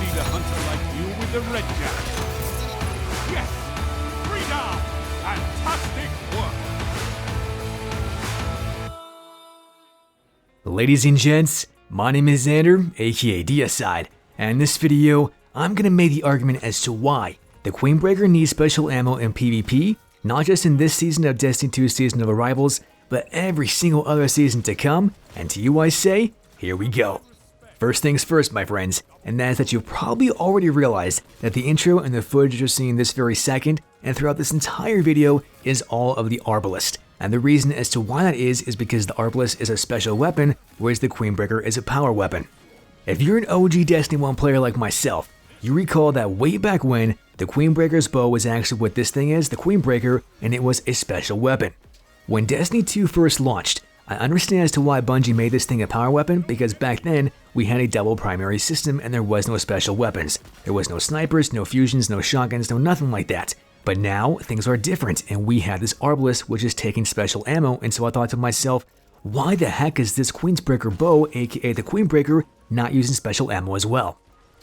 need a hunter like you with the red jack. Yes! 3 down! Fantastic work! Ladies and gents, my name is Xander, aka Diaslayers, and in this video, I'm gonna make the argument as to why the Queenbreaker needs special ammo in PvP, not just in this season of Destiny 2 Season of Arrivals, but every single other season to come, and to you I say, here we go. First things first, my friends, and that is that you've probably already realized that the intro and the footage you're seeing this very second and throughout this entire video is all of the Arbalest. And the reason as to why that is because the Arbalest is a special weapon, whereas the Queenbreaker is a power weapon. If you're an OG Destiny 1 player like myself, you recall that way back when, the Queenbreaker's bow was actually what this thing is, the Queenbreaker, and it was a special weapon. When Destiny 2 first launched, I understand as to why Bungie made this thing a power weapon, because back then, we had a double primary system and there was no special weapons. There was no snipers, no fusions, no shotguns, no nothing like that. But now, things are different, and we have this Arbalest which is taking special ammo, and so I thought to myself, why the heck is this Queenbreaker bow, aka the Queenbreaker, not using special ammo as well?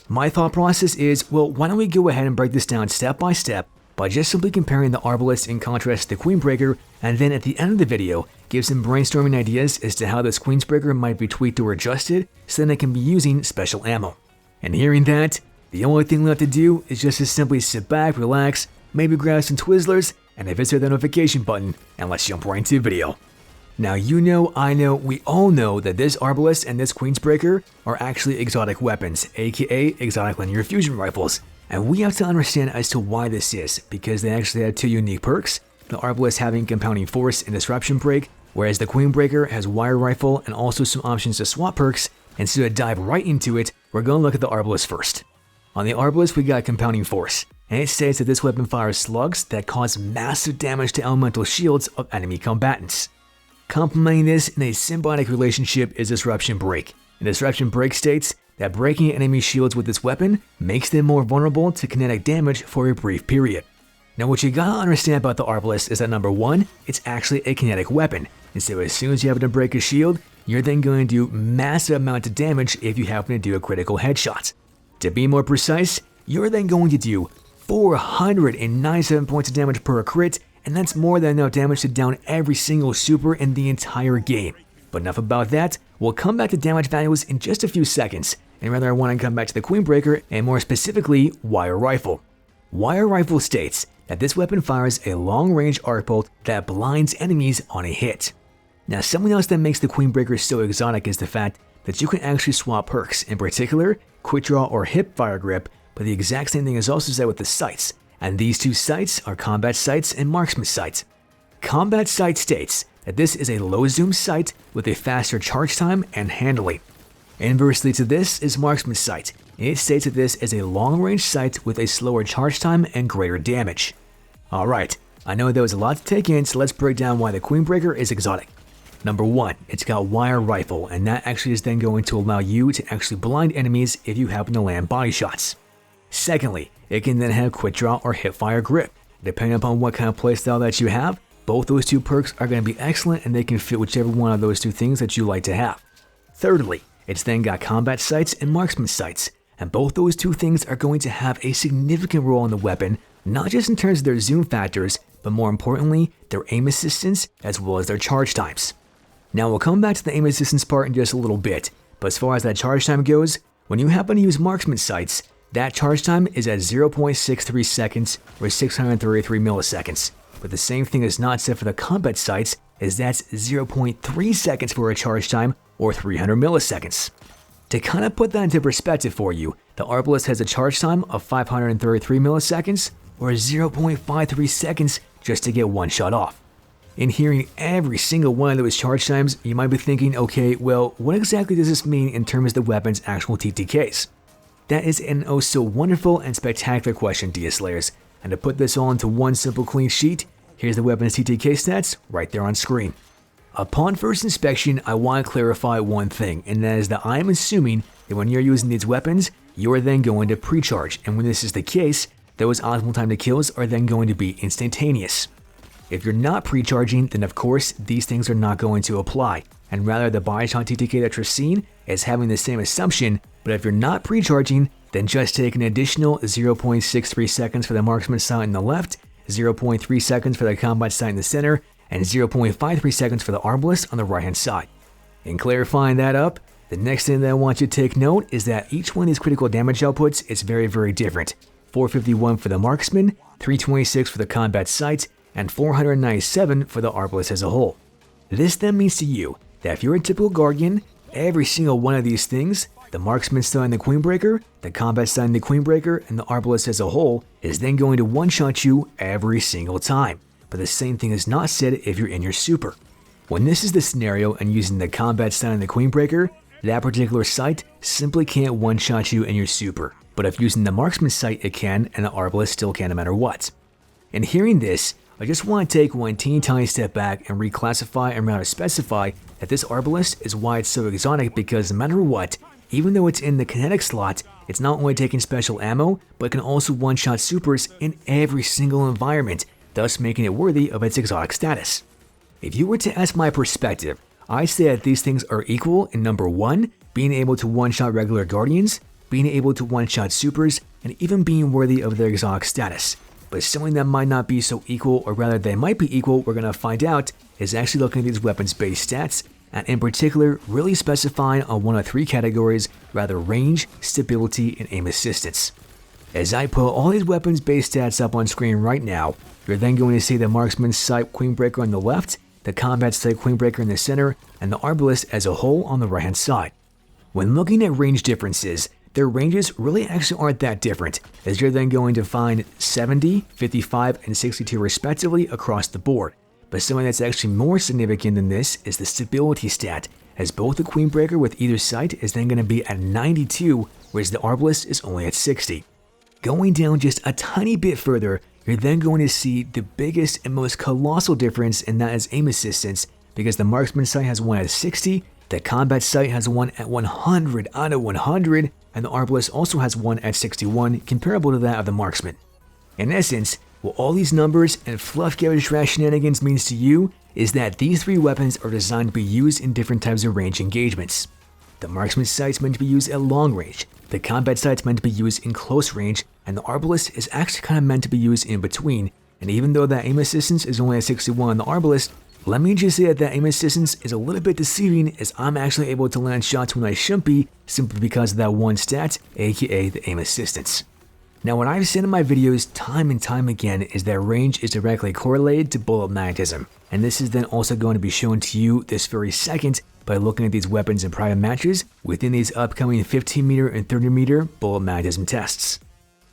My thought process is, well, why don't we go ahead and break this down step by step by just simply comparing the Arbalest in contrast to the Queenbreaker, and then at the end of the video, give some brainstorming ideas as to how this Queenbreaker might be tweaked or adjusted so then it can be using special ammo. And hearing that, the only thing left to do is just to simply sit back, relax, maybe grab some Twizzlers, and visit the notification button, and let's jump right into the video. Now you know, I know, we all know that this Arbalest and this Queenbreaker are actually exotic weapons, aka exotic linear fusion rifles. And we have to understand as to why this is, because they actually have two unique perks, the Arbalest having compounding force and disruption break, whereas the Queenbreaker has wire rifle and also some options to swap perks, and so to dive right into it, we're going to look at the Arbalest first. On the Arbalest we got compounding force, and it states that this weapon fires slugs that cause massive damage to elemental shields of enemy combatants. Complementing this in a symbiotic relationship is disruption break, and disruption break states that breaking enemy shields with this weapon makes them more vulnerable to kinetic damage for a brief period. Now what you gotta understand about the Arbalest is that number one, it's actually a kinetic weapon, and so as soon as you happen to break a shield, you're then going to do massive amounts of damage if you happen to do a critical headshot. To be more precise, you're then going to do 497 points of damage per crit, and that's more than enough damage to down every single super in the entire game. But enough about that, we'll come back to damage values in just a few seconds, and rather I want to come back to the Queenbreaker and more specifically, wire rifle. Wire rifle states that this weapon fires a long-range arc bolt that blinds enemies on a hit. Now something else that makes the Queenbreaker so exotic is the fact that you can actually swap perks, in particular, quick draw or hip fire grip, but the exact same thing is also said with the sights, and these two sights are combat sights and marksman sights. Combat sight states that this is a low zoom sight with a faster charge time and handling. Inversely to this is marksman sight, and it states that this is a long range sight with a slower charge time and greater damage. Alright, I know there was a lot to take in, so let's break down why the Queenbreaker is exotic. Number one, it's got wire rifle, and that actually is then going to allow you to actually blind enemies if you happen to land body shots. Secondly, it can then have quick draw or hip fire grip. Depending upon what kind of playstyle that you have, both those two perks are going to be excellent and they can fit whichever one of those two things that you like to have. Thirdly, it's then got combat sights and marksman sights, and both those two things are going to have a significant role in the weapon, not just in terms of their zoom factors, but more importantly, their aim assistance as well as their charge times. Now we'll come back to the aim assistance part in just a little bit, but as far as that charge time goes, when you happen to use marksman sights, that charge time is at 0.63 seconds or 633 milliseconds, but the same thing is not said for the combat sights, as that's 0.3 seconds for a charge time or 300 milliseconds. To kind of put that into perspective for you, the Arbalest has a charge time of 533 milliseconds or 0.53 seconds just to get one shot off. In hearing every single one of those charge times, you might be thinking, okay, well, what exactly does this mean in terms of the weapon's actual TTKs? That is an oh so wonderful and spectacular question, Diaslayers, and to put this all into one simple clean sheet, here's the weapon's TTK stats right there on screen. Upon first inspection, I want to clarify one thing, and that is that I am assuming that when you're using these weapons, you are then going to pre-charge, and when this is the case, those optimal time to kills are then going to be instantaneous. If you're not pre-charging, then of course these things are not going to apply, and rather the body shot TTK that you're seeing is having the same assumption, but if you're not pre-charging, Then just take an additional 0.63 seconds for the marksman sight in the left, 0.3 seconds for the combat sight in the center, and 0.53 seconds for the arbalest on the right hand side. And clarifying that up, the next thing that I want you to take note is that each one of these critical damage outputs is very different. 451 for the marksman, 326 for the combat sight, and 497 for the arbalest as a whole. This then means to you that if you're a typical guardian, every single one of these things, the marksman sight in the Queenbreaker, the combat sight in the Queenbreaker, and the arbalest as a whole, is then going to one-shot you every single time. But the same thing is not said if you're in your super. When this is the scenario and using the combat sight in the Queenbreaker, that particular sight simply can't one-shot you in your super. But if using the marksman sight it can, and the arbalest still can no matter what. And hearing this, I just want to take one teeny tiny step back and reclassify and rather specify that this arbalest is why it's so exotic, because no matter what, even though it's in the kinetic slot, it's not only taking special ammo, but it can also one-shot supers in every single environment, thus making it worthy of its exotic status. If you were to ask my perspective, I say that these things are equal in number 1, being able to one-shot regular guardians, being able to one-shot supers, and even being worthy of their exotic status. But something that might not be so equal, or rather they might be equal, we're going to find out, is actually looking at these weapons-based stats, and in particular, really specifying on one of 3 categories, rather range, stability, and aim assistance. As I put all these weapons-based stats up on screen right now, you're then going to see the marksman sight Queenbreaker on the left, the combat sight Queenbreaker in the center, and the arbalest as a whole on the right hand side. When looking at range differences, their ranges really actually aren't that different, as you're then going to find 70, 55, and 62 respectively across the board. But something that's actually more significant than this is the stability stat, as both the Queenbreaker with either sight is then going to be at 92, whereas the arbalest is only at 60. Going down just a tiny bit further, you're then going to see the biggest and most colossal difference, and that is aim assistance, because the marksman sight has one at 60, the combat sight has one at 100 out of 100, and the arbalest also has one at 61, comparable to that of the marksman. In essence, what all these numbers and fluff garbage shenanigans means to you is that these 3 weapons are designed to be used in different types of range engagements. The marksman sight's meant to be used at long range, the combat sight's meant to be used in close range, and the arbalest is actually kind of meant to be used in between. And even though that aim assistance is only at 61 on the arbalest, let me just say that aim assistance is a little bit deceiving, as I'm actually able to land shots when I shouldn't be, simply because of that one stat, aka the aim assistance. Now, what I've said in my videos time and time again is that range is directly correlated to bullet magnetism, and this is then also going to be shown to you this very second by looking at these weapons in private matches within these upcoming 15 meter and 30 meter bullet magnetism tests.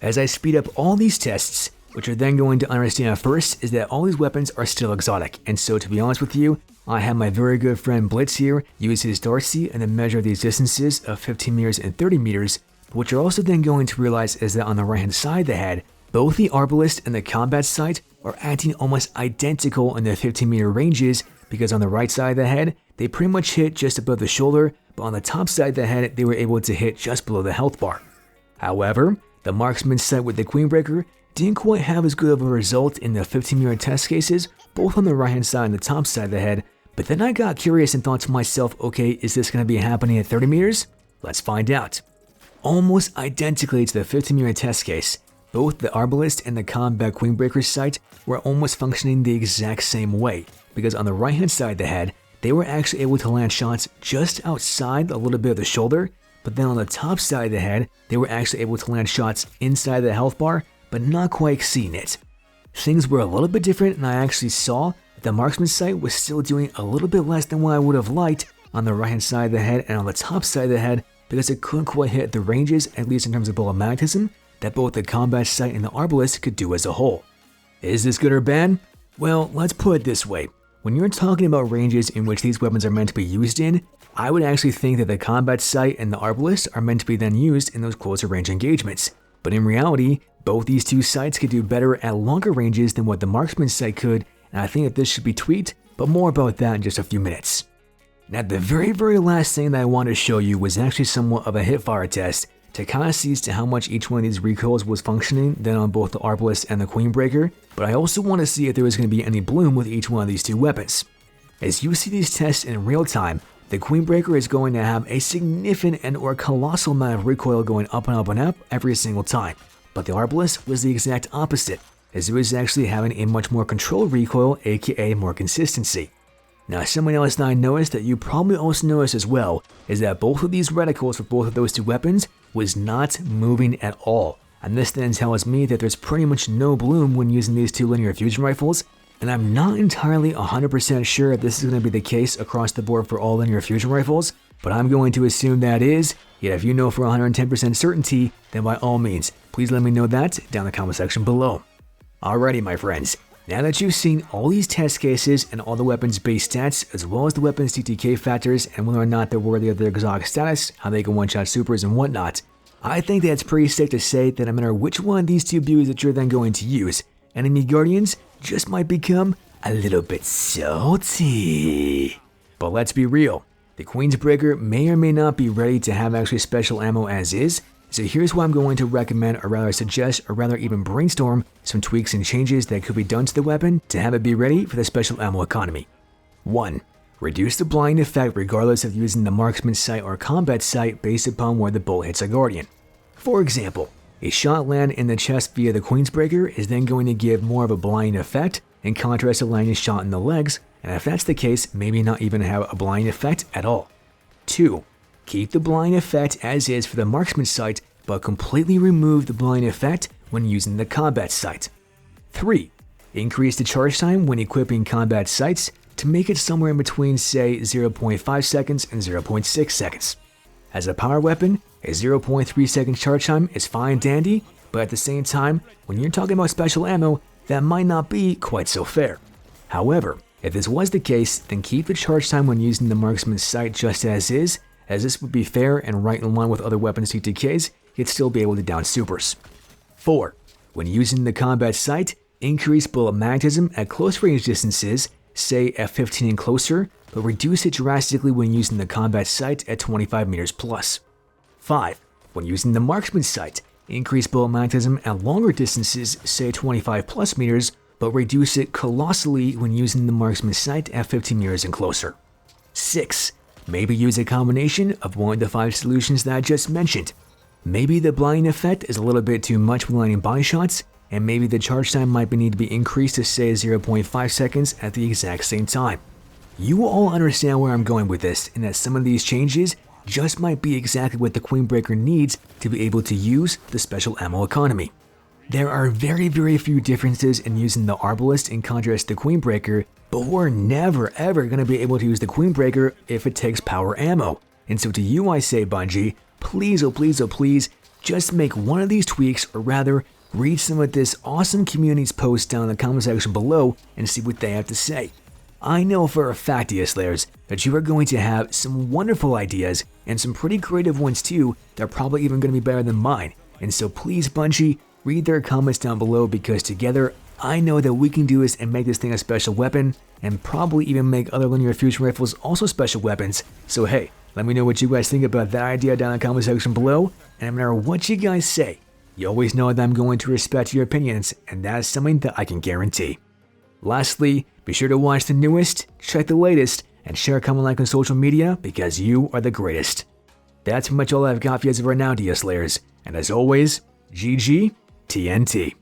As I speed up all these tests, what you're then going to understand at first is that all these weapons are still exotic, and so to be honest with you, I have my very good friend Blitz here use his Darcy and then measure these distances of 15 meters and 30 meters. What you're also then going to realize is that on the right hand side of the head, both the arbalest and the combat sight are acting almost identical in the 15 meter ranges, because on the right side of the head, they pretty much hit just above the shoulder, but on the top side of the head, they were able to hit just below the health bar. However, the marksman sight with the Queenbreaker didn't quite have as good of a result in the 15 meter test cases, both on the right hand side and the top side of the head. But then I got curious and thought to myself, okay, is this going to be happening at 30 meters? Let's find out. Almost identically to the 15 meter test case, both the arbalest and the combat Queenbreaker sight were almost functioning the exact same way, because on the right hand side of the head, they were actually able to land shots just outside a little bit of the shoulder, but then on the top side of the head, they were actually able to land shots inside the health bar, but not quite exceeding it. Things were a little bit different, and I actually saw that the marksman sight was still doing a little bit less than what I would have liked on the right hand side of the head and on the top side of the head, because it couldn't quite hit the ranges, at least in terms of bullet magnetism, that both the combat sight and the arbalest could do as a whole. Is this good or bad? Well, let's put it this way. When you're talking about ranges in which these weapons are meant to be used in, I would actually think that the combat sight and the arbalest are meant to be then used in those closer range engagements. But in reality, both these two sights could do better at longer ranges than what the marksman sight could, and I think that this should be tweaked, but more about that in just a few minutes. Now, the very last thing that I wanted to show you was actually somewhat of a hipfire test to kind of see as to how much each one of these recoils was functioning then on both the Arbalest and the Queenbreaker, but I also want to see if there was going to be any bloom with each one of these two weapons. As you see these tests in real time, the Queenbreaker is going to have a significant and or colossal amount of recoil going up and up and up every single time. But the Arbalest was the exact opposite, as it was actually having a much more controlled recoil, aka more consistency. Now, something else that I noticed that you probably also noticed as well is that both of these reticles for both of those two weapons was not moving at all. And this then tells me that there's pretty much no bloom when using these two linear fusion rifles, and I'm not entirely 100% sure if this is going to be the case across the board for all linear fusion rifles, but I'm going to assume that is. Yet if you know for 110% certainty, then by all means, please let me know that down in the comment section below. Alrighty my friends, now that you've seen all these test cases and all the weapons base stats, as well as the weapons TTK factors and whether or not they're worthy of their exotic status, how they can one-shot supers and whatnot, I think that it's pretty safe to say that no matter which one of these two builds that you're then going to use, enemy guardians just might become a little bit salty. But let's be real, the Queenbreaker may or may not be ready to have actually special ammo as is, so here's why I'm going to recommend or rather suggest or rather even brainstorm some tweaks and changes that could be done to the weapon to have it be ready for the special ammo economy. 1. Reduce the blind effect regardless of using the marksman sight or combat sight based upon where the bullet hits a guardian. For example, a shot land in the chest via the Queenbreaker is then going to give more of a blind effect in contrast to landing a shot in the legs, and if that's the case, maybe not even have a blind effect at all. 2. Keep the blind effect as is for the marksman sight, but completely remove the blind effect when using the combat sight. 3. Increase the charge time when equipping combat sights to make it somewhere in between, say, 0.5 seconds and 0.6 seconds. As a power weapon, a 0.3 second charge time is fine and dandy, but at the same time, when you're talking about special ammo, that might not be quite so fair. However, if this was the case, then keep the charge time when using the marksman's sight just as is, as this would be fair and right in line with other weapons TTKs, you'd still be able to down supers. 4. When using the combat sight, increase bullet magnetism at close range distances, say at 15 and closer, but reduce it drastically when using the combat sight at 25 meters plus. 5. When using the marksman sight, increase bullet magnetism at longer distances, say 25 plus meters, but reduce it colossally when using the marksman sight at 15 meters and closer. 6. Maybe use a combination of one of the 5 solutions that I just mentioned. Maybe the blind effect is a little bit too much when landing body shots, and maybe the charge time might need to be increased to say 0.5 seconds at the exact same time. You all understand where I'm going with this, and that some of these changes just might be exactly what the Queenbreaker needs to be able to use the special ammo economy. There are very few differences in using the Arbalest in contrast to the Queenbreaker, but we're never ever going to be able to use the Queenbreaker if it takes power ammo. And so to you I say, Bungie, please, oh please, oh please, just make one of these tweaks, or rather, read some of this awesome community's post down in the comment section below and see what they have to say. I know for a fact, Diaslayers, that you are going to have some wonderful ideas and some pretty creative ones too that are probably even going to be better than mine. And so please, Bungie, read their comments down below, because together I know that we can do this and make this thing a special weapon, and probably even make other linear fusion rifles also special weapons. So hey, let me know what you guys think about that idea down in the comment section below, and no matter what you guys say, you always know that I'm going to respect your opinions, and that is something that I can guarantee. Lastly, be sure to watch the newest, check the latest, and share, comment, like on social media, because you are the greatest. That's pretty much all I've got for you as of right now, Diaslayers, and as always, GG TNT.